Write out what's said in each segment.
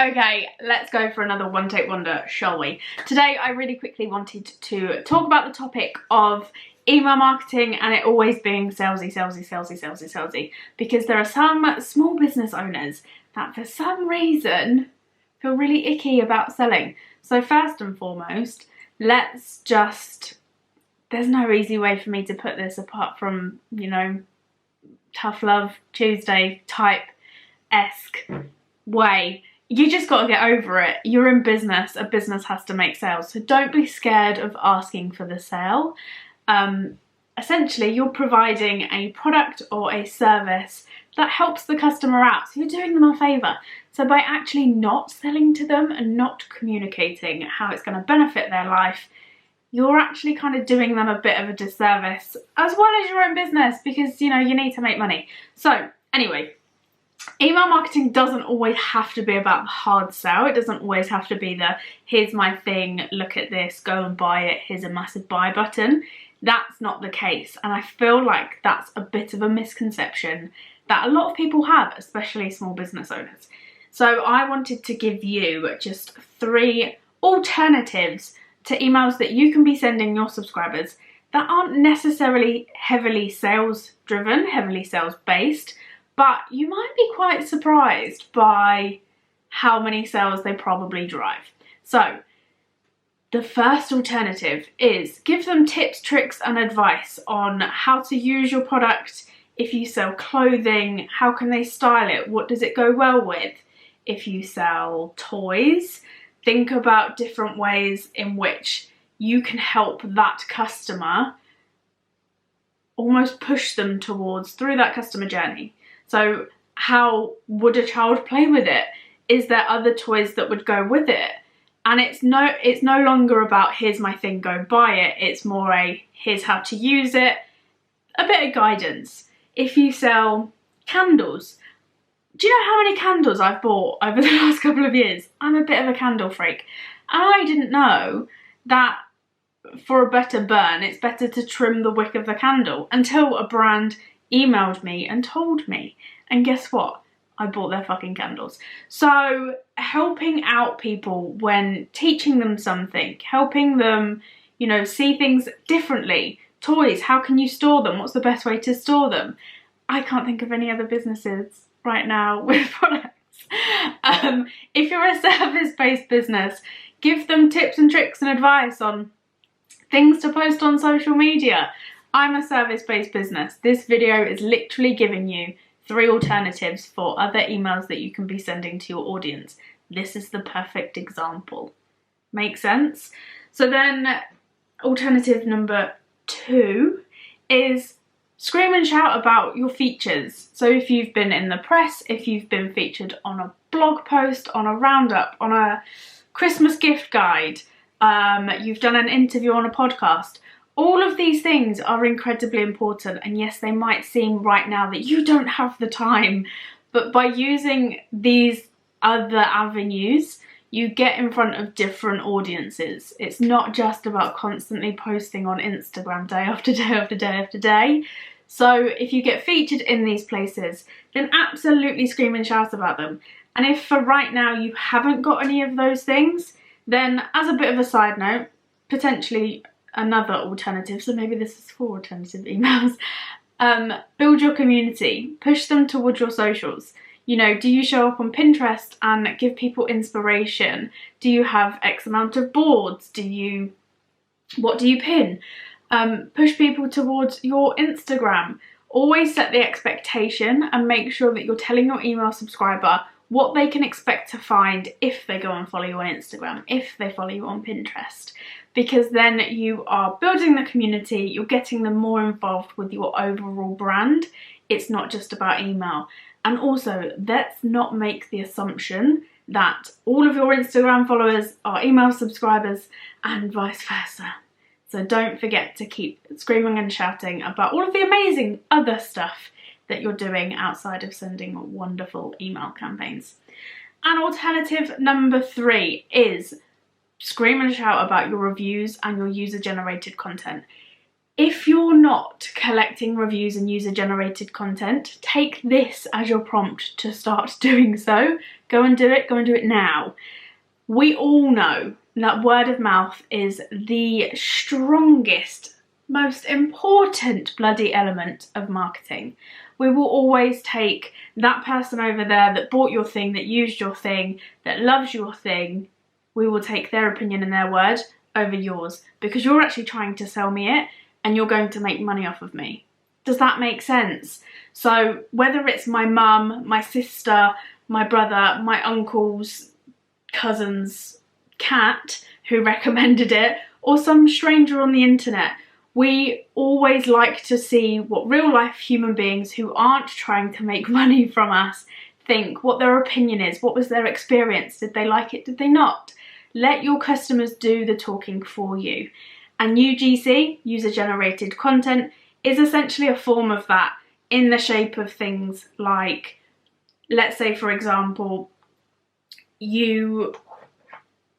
Okay, let's go for another one take wonder, shall we? Today I really quickly wanted to talk about the topic of email marketing and it always being salesy, because there are some small business owners that for some reason feel really icky about selling. So first and foremost, there's no easy way for me to put this apart from, tough love Tuesday type-esque way. You just got to get over it. You're in business. A business has to make sales. So don't be scared of asking for the sale. Essentially, you're providing a product or a service that helps the customer out. So you're doing them a favour. So by actually not selling to them and not communicating how it's going to benefit their life, you're actually kind of doing them a bit of a disservice as well as your own business, because, you need to make money. So anyway, email marketing doesn't always have to be about the hard sell. It doesn't always have to be the, here's my thing, look at this, go and buy it, here's a massive buy button. That's not the case. And I feel like that's a bit of a misconception that a lot of people have, especially small business owners. So I wanted to give you just 3 alternatives to emails that you can be sending your subscribers that aren't necessarily heavily sales driven, heavily sales based, but you might be quite surprised by how many sales they probably drive. So the first alternative is give them tips, tricks and advice on how to use your product. If you sell clothing, how can they style it? What does it go well with? If you sell toys, think about different ways in which you can help that customer, almost push them through that customer journey. So how would a child play with it? Is there other toys that would go with it? And it's no longer about here's my thing, go buy it. It's more here's how to use it, a bit of guidance. If you sell candles, do you know how many candles I've bought over the last couple of years? I'm a bit of a candle freak. And I didn't know that for a better burn, it's better to trim the wick of the candle, until a brand emailed me and told me. And guess what? I bought their fucking candles. So helping out people when teaching them something, helping them, see things differently. Toys, how can you store them? What's the best way to store them? I can't think of any other businesses right now with products. If you're a service-based business, give them tips and tricks and advice on things to post on social media. I'm a service-based business. This video is literally giving you 3 alternatives for other emails that you can be sending to your audience. This is the perfect example. Make sense? So then alternative number 2 is scream and shout about your features. So if you've been in the press, if you've been featured on a blog post, on a roundup, on a Christmas gift guide, you've done an interview on a podcast, all of these things are incredibly important. And yes, they might seem right now that you don't have the time, but by using these other avenues, you get in front of different audiences. It's not just about constantly posting on Instagram day after day after day after day. So if you get featured in these places, then absolutely scream and shout about them. And if for right now you haven't got any of those things, then as a bit of a side note, potentially another alternative, so maybe this is 4 alternative emails, build your community, push them towards your socials. Do you show up on Pinterest and give people inspiration? Do you have X amount of boards? What do you pin? Push people towards your Instagram. Always set the expectation and make sure that you're telling your email subscriber what they can expect to find if they go and follow you on Instagram, if they follow you on Pinterest. Because then you are building the community, you're getting them more involved with your overall brand. It's not just about email. And also, let's not make the assumption that all of your Instagram followers are email subscribers and vice versa. So don't forget to keep screaming and shouting about all of the amazing other stuff that you're doing outside of sending wonderful email campaigns. And alternative number 3 is scream and shout about your reviews and your user-generated content. If you're not collecting reviews and user-generated content, take this as your prompt to start doing so. Go and do it now. We all know that word of mouth is the strongest, most important bloody element of marketing. We will always take that person over there that bought your thing, that used your thing, that loves your thing. We will take their opinion and their word over yours because you're actually trying to sell me it and you're going to make money off of me. Does that make sense? So whether it's my mum, my sister, my brother, my uncle's cousin's cat who recommended it, or some stranger on the internet, we always like to see what real life human beings who aren't trying to make money from us think, what their opinion is, what was their experience, did they like it, did they not? Let your customers do the talking for you. And UGC, user-generated content, is essentially a form of that in the shape of things like, let's say for example, you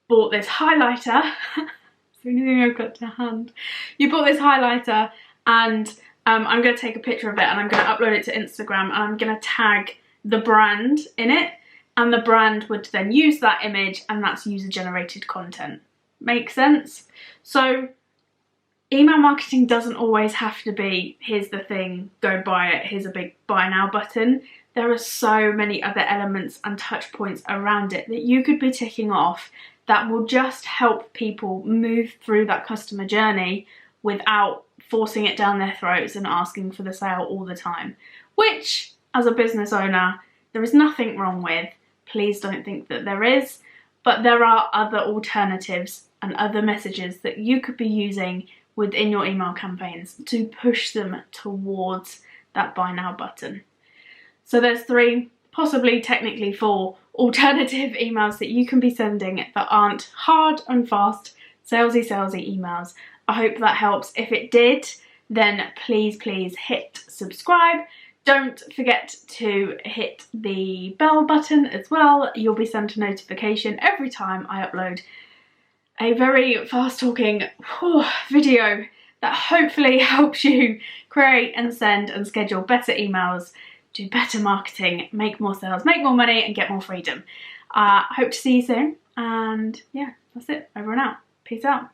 bought this highlighter, it's the only thing I've got to hand. You bought this highlighter and I'm going to take a picture of it and I'm going to upload it to Instagram and I'm going to tag the brand in it, and the brand would then use that image, and that's user-generated content. Make sense? So email marketing doesn't always have to be, here's the thing, go buy it, here's a big buy now button. There are so many other elements and touch points around it that you could be ticking off that will just help people move through that customer journey without forcing it down their throats and asking for the sale all the time. Which, as a business owner, there is nothing wrong with. Please don't think that there is, but there are other alternatives and other messages that you could be using within your email campaigns to push them towards that buy now button. So there's 3, possibly technically 4 alternative emails that you can be sending that aren't hard and fast salesy emails. I hope that helps. If it did, then please hit subscribe. Don't forget to hit the bell button as well. You'll be sent a notification every time I upload a very fast talking video that hopefully helps you create and send and schedule better emails, do better marketing, make more sales, make more money and get more freedom. Hope to see you soon, and yeah, that's it. Over and out. Peace out.